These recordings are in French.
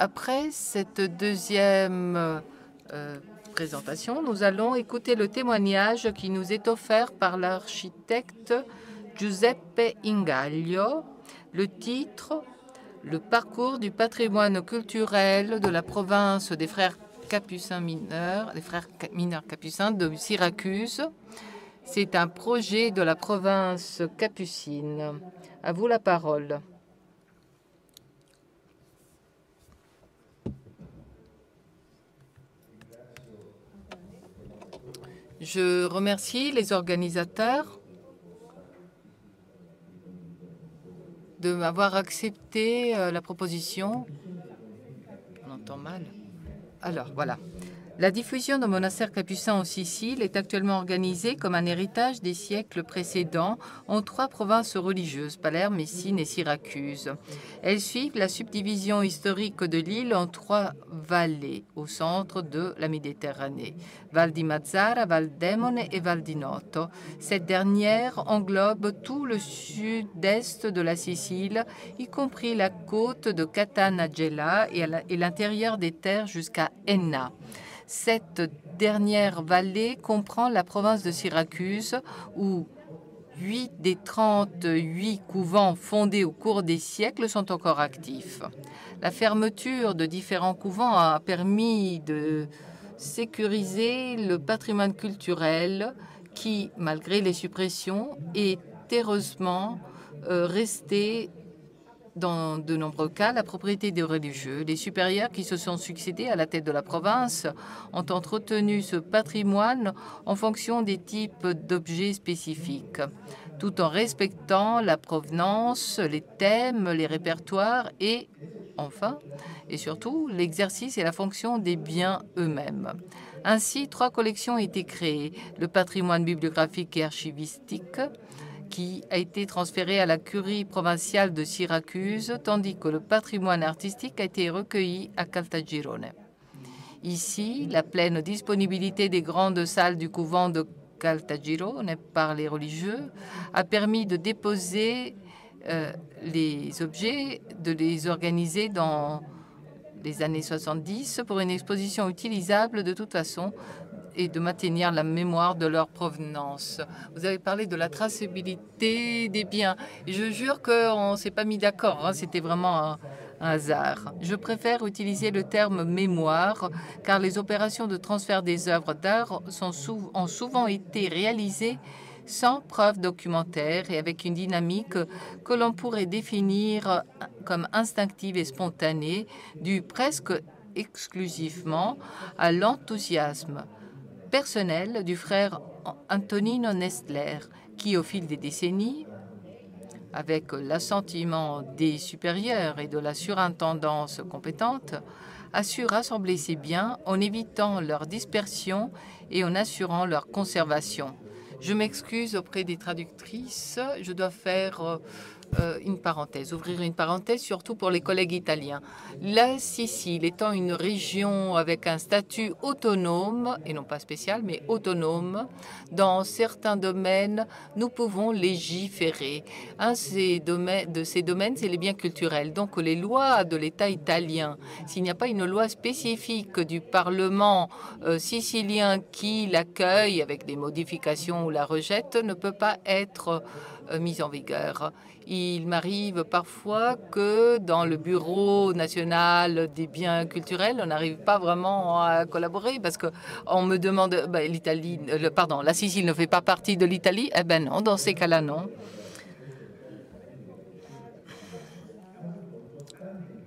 Après cette deuxième présentation, nous allons écouter le témoignage qui nous est offert par l'architecte Giuseppe Ingaglio. Le titre, le parcours du patrimoine culturel de la province des frères capucins mineurs, les frères mineurs capucins de Syracuse. C'est un projet de la province capucine. À vous la parole. Je remercie les organisateurs de m'avoir accepté la proposition. On entend mal. Alors, voilà. La diffusion d'un monastère capucin en Sicile est actuellement organisée comme un héritage des siècles précédents en 3 provinces religieuses, Palerme, Messine et Syracuse. Elles suivent la subdivision historique de l'île en 3 vallées au centre de la Méditerranée, Val di Mazzara, Val d'Emone et Val di Noto. Cette dernière englobe tout le sud-est de la Sicile, y compris la côte de Catanagela et l'intérieur des terres jusqu'à Enna. Cette dernière vallée comprend la province de Syracuse, où 8 des 38 couvents fondés au cours des siècles sont encore actifs. La fermeture de différents couvents a permis de sécuriser le patrimoine culturel qui, malgré les suppressions, est heureusement resté dans de nombreux cas, la propriété des religieux. Les supérieurs qui se sont succédés à la tête de la province ont entretenu ce patrimoine en fonction des types d'objets spécifiques, tout en respectant la provenance, les thèmes, les répertoires et, enfin, et surtout, l'exercice et la fonction des biens eux-mêmes. Ainsi, 3 collections ont été créées. Le patrimoine bibliographique et archivistique, qui a été transféré à la curie provinciale de Syracuse, tandis que le patrimoine artistique a été recueilli à Caltagirone. Ici, la pleine disponibilité des grandes salles du couvent de Caltagirone par les religieux a permis de déposer les objets, de les organiser dans les années 70 pour une exposition utilisable de toute façon et de maintenir la mémoire de leur provenance. Vous avez parlé de la traçabilité des biens. Et je jure qu'on ne s'est pas mis d'accord. Hein, c'était vraiment un hasard. Je préfère utiliser le terme mémoire, car les opérations de transfert des œuvres d'art ont souvent été réalisées sans preuve documentaire et avec une dynamique que l'on pourrait définir comme instinctive et spontanée, due presque exclusivement à l'enthousiasme personnel du frère Antonino Nestler, qui, au fil des décennies, avec l'assentiment des supérieurs et de la surintendance compétente, a su rassembler ses biens en évitant leur dispersion et en assurant leur conservation. Je m'excuse auprès des traductrices, je dois faire une parenthèse, ouvrir une parenthèse, surtout pour les collègues italiens. La Sicile étant une région avec un statut autonome, et non pas spécial, mais autonome, dans certains domaines, nous pouvons légiférer. Un de ces domaines, c'est les biens culturels. Donc les lois de l'État italien, s'il n'y a pas une loi spécifique du Parlement sicilien qui l'accueille avec des modifications ou la rejette, ne peut pas être mise en vigueur. Il m'arrive parfois que dans le Bureau national des biens culturels, on n'arrive pas vraiment à collaborer parce que on me demande, la Sicile ne fait pas partie de l'Italie. Eh ben non, dans ces cas-là, non.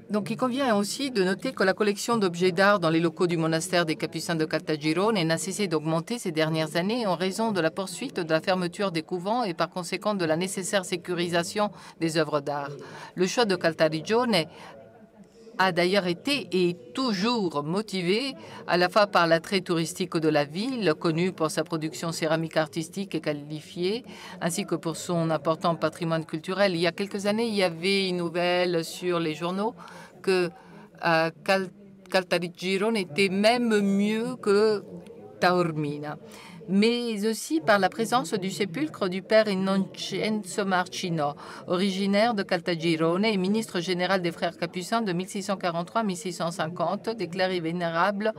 Donc, il convient aussi de noter que la collection d'objets d'art dans les locaux du monastère des Capucins de Caltagirone n'a cessé d'augmenter ces dernières années en raison de la poursuite de la fermeture des couvents et par conséquent de la nécessaire sécurisation des œuvres d'art. Le choix de Caltagirone a d'ailleurs été et est toujours motivé à la fois par l'attrait touristique de la ville, connue pour sa production céramique artistique et qualifiée, ainsi que pour son important patrimoine culturel. Il y a quelques années, il y avait une nouvelle sur les journaux que Caltagirone était même mieux que Taormina, mais aussi par la présence du sépulcre du père Innocenzo Marcino, originaire de Caltagirone et ministre général des Frères Capucins de 1643 à 1650, déclaré vénérable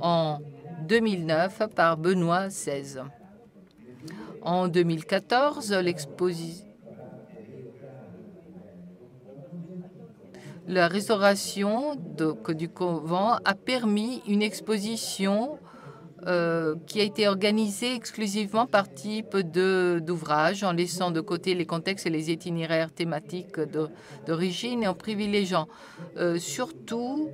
en 2009 par Benoît XVI. En 2014, la restauration du couvent a permis une exposition qui a été organisée exclusivement par type d'ouvrage, en laissant de côté les contextes et les itinéraires thématiques d'origine et en privilégiant surtout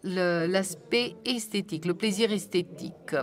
l'aspect esthétique, le plaisir esthétique.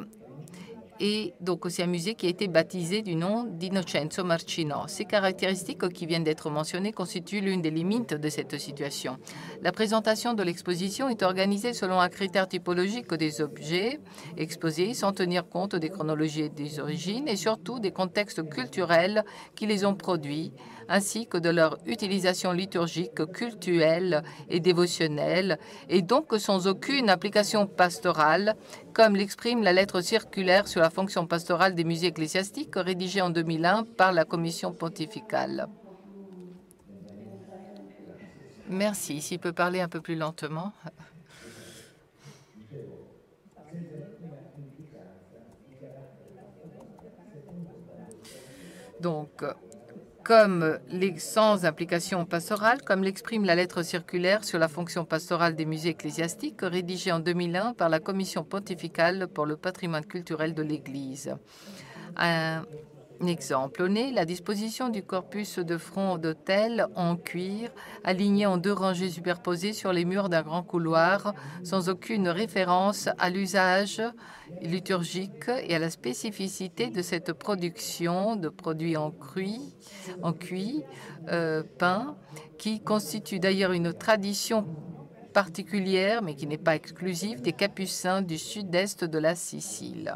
Et donc aussi un musée qui a été baptisé du nom d'Innocenzo Marcino. Ces caractéristiques qui viennent d'être mentionnées constituent l'une des limites de cette situation. La présentation de l'exposition est organisée selon un critère typologique des objets exposés, sans tenir compte des chronologies et des origines, et surtout des contextes culturels qui les ont produits, ainsi que de leur utilisation liturgique, cultuelle et dévotionnelle, et donc sans aucune application pastorale, comme l'exprime la lettre circulaire sur la fonction pastorale des musées ecclésiastiques rédigée en 2001 par la Commission pontificale. Merci. S'il peut parler un peu plus lentement. Donc, sans implication pastorale, comme l'exprime la lettre circulaire sur la fonction pastorale des musées ecclésiastiques rédigée en 2001 par la Commission pontificale pour le patrimoine culturel de l'Église. Un exemple au nez, la disposition du corpus de front d'autel en cuir, aligné en 2 rangées superposées sur les murs d'un grand couloir, sans aucune référence à l'usage liturgique et à la spécificité de cette production de produits en cuit peint, qui constitue d'ailleurs une tradition particulière, mais qui n'est pas exclusive, des Capucins du sud-est de la Sicile.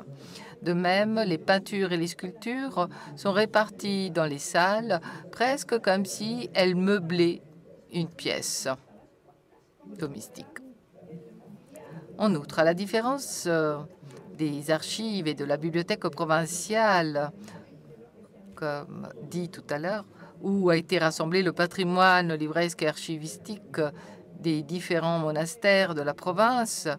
De même, les peintures et les sculptures sont réparties dans les salles, presque comme si elles meublaient une pièce domestique. En outre, à la différence des archives et de la bibliothèque provinciale, comme dit tout à l'heure, où a été rassemblé le patrimoine livresque et archivistique des différents monastères de la province,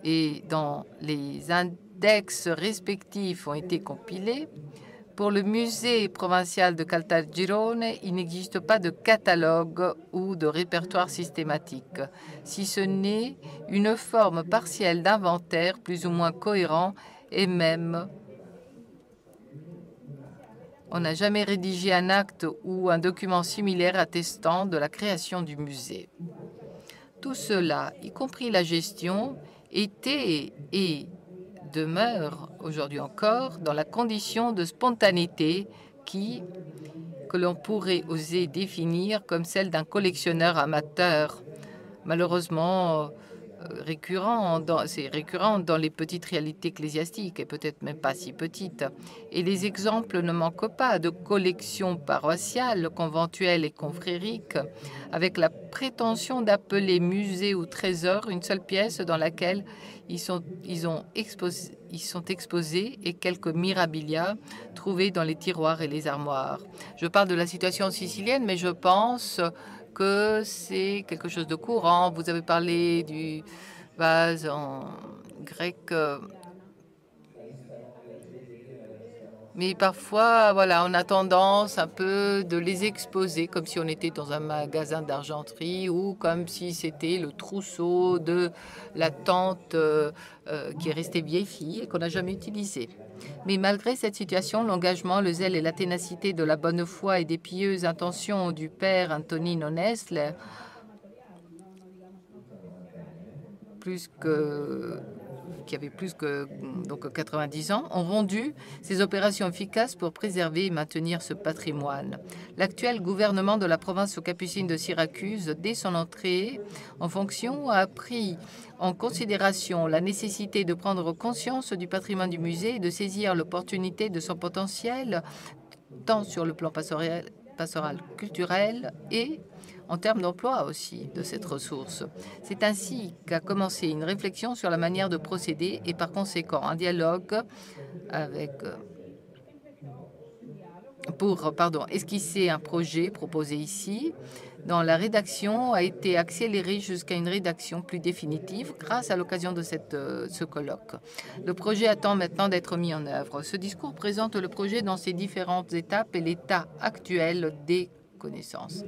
et dans les index respectifs ont été compilés. Pour le musée provincial de Caltagirone, il n'existe pas de catalogue ou de répertoire systématique, si ce n'est une forme partielle d'inventaire plus ou moins cohérent, et même on n'a jamais rédigé un acte ou un document similaire attestant de la création du musée. Tout cela, y compris la gestion, était et demeure aujourd'hui encore dans la condition de spontanéité que l'on pourrait oser définir comme celle d'un collectionneur amateur. Malheureusement, c'est récurrent dans les petites réalités ecclésiastiques, et peut-être même pas si petites. Et les exemples ne manquent pas de collections paroissiales, conventuelles et confrériques, avec la prétention d'appeler musée ou trésor une seule pièce dans laquelle ils sont exposés et quelques mirabilia trouvés dans les tiroirs et les armoires. Je parle de la situation sicilienne, mais je pense que c'est quelque chose de courant. Vous avez parlé du vase en grec. Mais parfois, voilà, on a tendance un peu de les exposer comme si on était dans un magasin d'argenterie ou comme si c'était le trousseau de la tante qui est restée vieille fille et qu'on n'a jamais utilisé. Mais malgré cette situation, l'engagement, le zèle et la ténacité de la bonne foi et des pieuses intentions du père Antonino Nestle, qui avait plus que 90 ans, ont rendu ces opérations efficaces pour préserver et maintenir ce patrimoine. L'actuel gouvernement de la province capucine de Syracuse, dès son entrée en fonction, a pris en considération la nécessité de prendre conscience du patrimoine du musée et de saisir l'opportunité de son potentiel, tant sur le plan pastoral culturel et en termes d'emploi aussi de cette ressource. C'est ainsi qu'a commencé une réflexion sur la manière de procéder et par conséquent un dialogue avec pour esquisser un projet proposé ici, dont la rédaction a été accélérée jusqu'à une rédaction plus définitive grâce à l'occasion de ce colloque. Le projet attend maintenant d'être mis en œuvre. Ce discours présente le projet dans ses différentes étapes et l'état actuel des connaissances.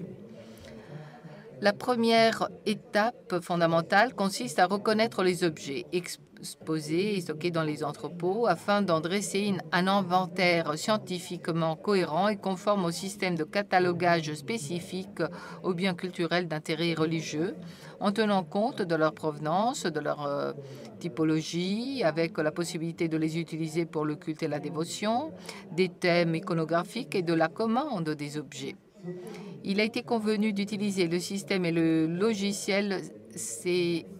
La première étape fondamentale consiste à reconnaître les objets exposés et stockés dans les entrepôts afin d'en dresser un inventaire scientifiquement cohérent et conforme au système de catalogage spécifique aux biens culturels d'intérêt religieux, en tenant compte de leur provenance, de leur typologie, avec la possibilité de les utiliser pour le culte et la dévotion, des thèmes iconographiques et de la commande des objets. Il a été convenu d'utiliser le système et le logiciel CEIOA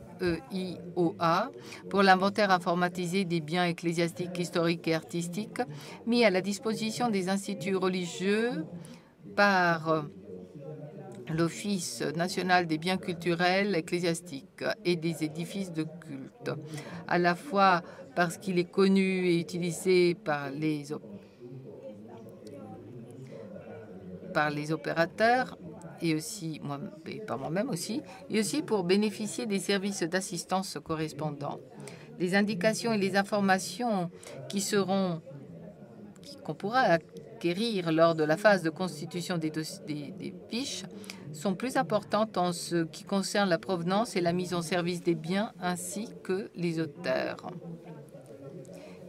pour l'inventaire informatisé des biens ecclésiastiques, historiques et artistiques mis à la disposition des instituts religieux par l'Office national des biens culturels ecclésiastiques et des édifices de culte, à la fois parce qu'il est connu et utilisé par les opérateurs et aussi par moi-même aussi, et aussi pour bénéficier des services d'assistance correspondants. Les indications et les informations qu'on pourra acquérir lors de la phase de constitution des fiches sont plus importantes en ce qui concerne la provenance et la mise en service des biens ainsi que les auteurs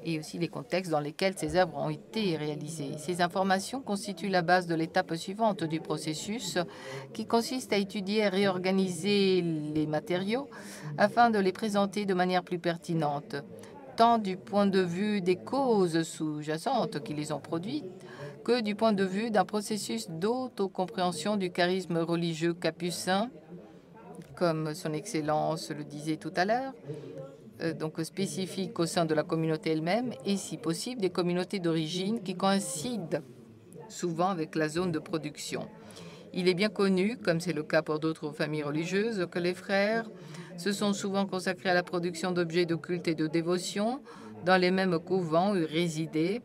et aussi les contextes dans lesquels ces œuvres ont été réalisées. Ces informations constituent la base de l'étape suivante du processus qui consiste à étudier et réorganiser les matériaux afin de les présenter de manière plus pertinente, tant du point de vue des causes sous-jacentes qui les ont produites que du point de vue d'un processus d'autocompréhension du charisme religieux capucin, comme son Excellence le disait tout à l'heure, donc spécifique au sein de la communauté elle-même et, si possible, des communautés d'origine qui coïncident souvent avec la zone de production. Il est bien connu, comme c'est le cas pour d'autres familles religieuses, que les frères se sont souvent consacrés à la production d'objets de culte et de dévotion dans les mêmes couvents où ils résidaient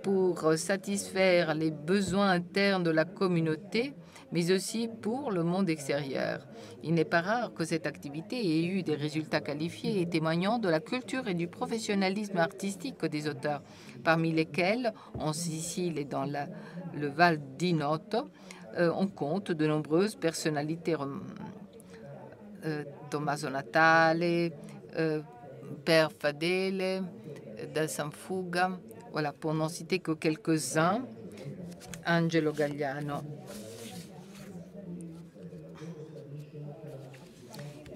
pour satisfaire les besoins internes de la communauté, mais aussi pour le monde extérieur. Il n'est pas rare que cette activité ait eu des résultats qualifiés et témoignant de la culture et du professionnalisme artistique des auteurs, parmi lesquels, en Sicile et dans le Val d'Inoto, on compte de nombreuses personnalités, Tommaso Natale, Père Fadele, da Sanfuga, voilà, pour n'en citer que quelques-uns, Angelo Gagliano.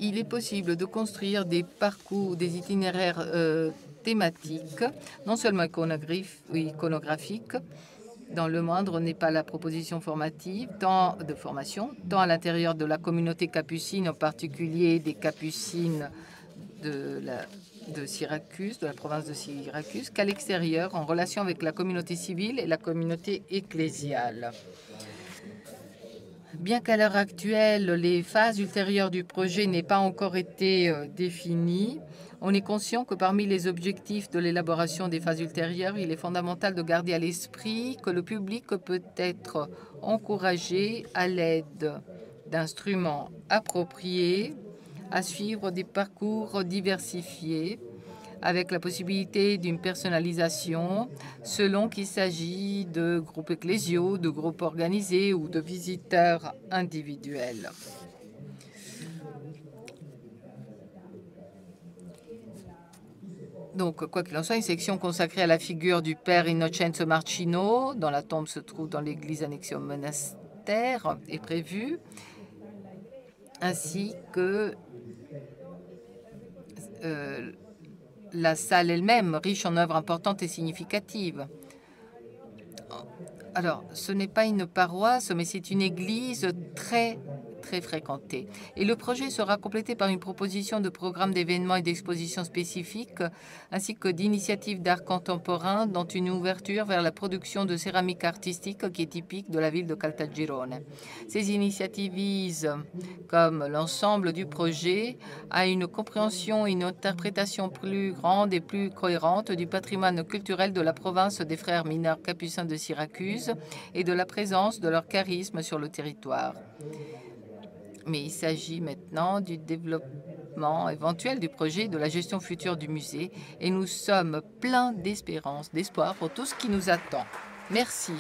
Il est possible de construire des parcours, des itinéraires thématiques, non seulement iconographiques, dans le moindre n'est pas la proposition formative, tant à l'intérieur de la communauté capucine, en particulier des capucines de Syracuse, de la province de Syracuse, qu'à l'extérieur, en relation avec la communauté civile et la communauté ecclésiale. Bien qu'à l'heure actuelle, les phases ultérieures du projet n'aient pas encore été définies, on est conscient que parmi les objectifs de l'élaboration des phases ultérieures, il est fondamental de garder à l'esprit que le public peut être encouragé à l'aide d'instruments appropriés à suivre des parcours diversifiés avec la possibilité d'une personnalisation selon qu'il s'agit de groupes ecclésiaux, de groupes organisés ou de visiteurs individuels. Donc, quoi qu'il en soit, une section consacrée à la figure du père Innocenzo Marcino, dont la tombe se trouve dans l'église annexée au monastère, est prévue, ainsi que la salle elle-même, riche en œuvres importantes et significatives. Alors, ce n'est pas une paroisse, mais c'est une église très, très fréquenté. Et le projet sera complété par une proposition de programme d'événements et d'expositions spécifiques, ainsi que d'initiatives d'art contemporain, dont une ouverture vers la production de céramique artistique qui est typique de la ville de Caltagirone. Ces initiatives visent, comme l'ensemble du projet, à une compréhension et une interprétation plus grande et plus cohérente du patrimoine culturel de la province des frères mineurs capucins de Syracuse et de la présence de leur charisme sur le territoire. Mais il s'agit maintenant du développement éventuel du projet, de la gestion future du musée, et nous sommes pleins d'espérance, d'espoir pour tout ce qui nous attend. Merci.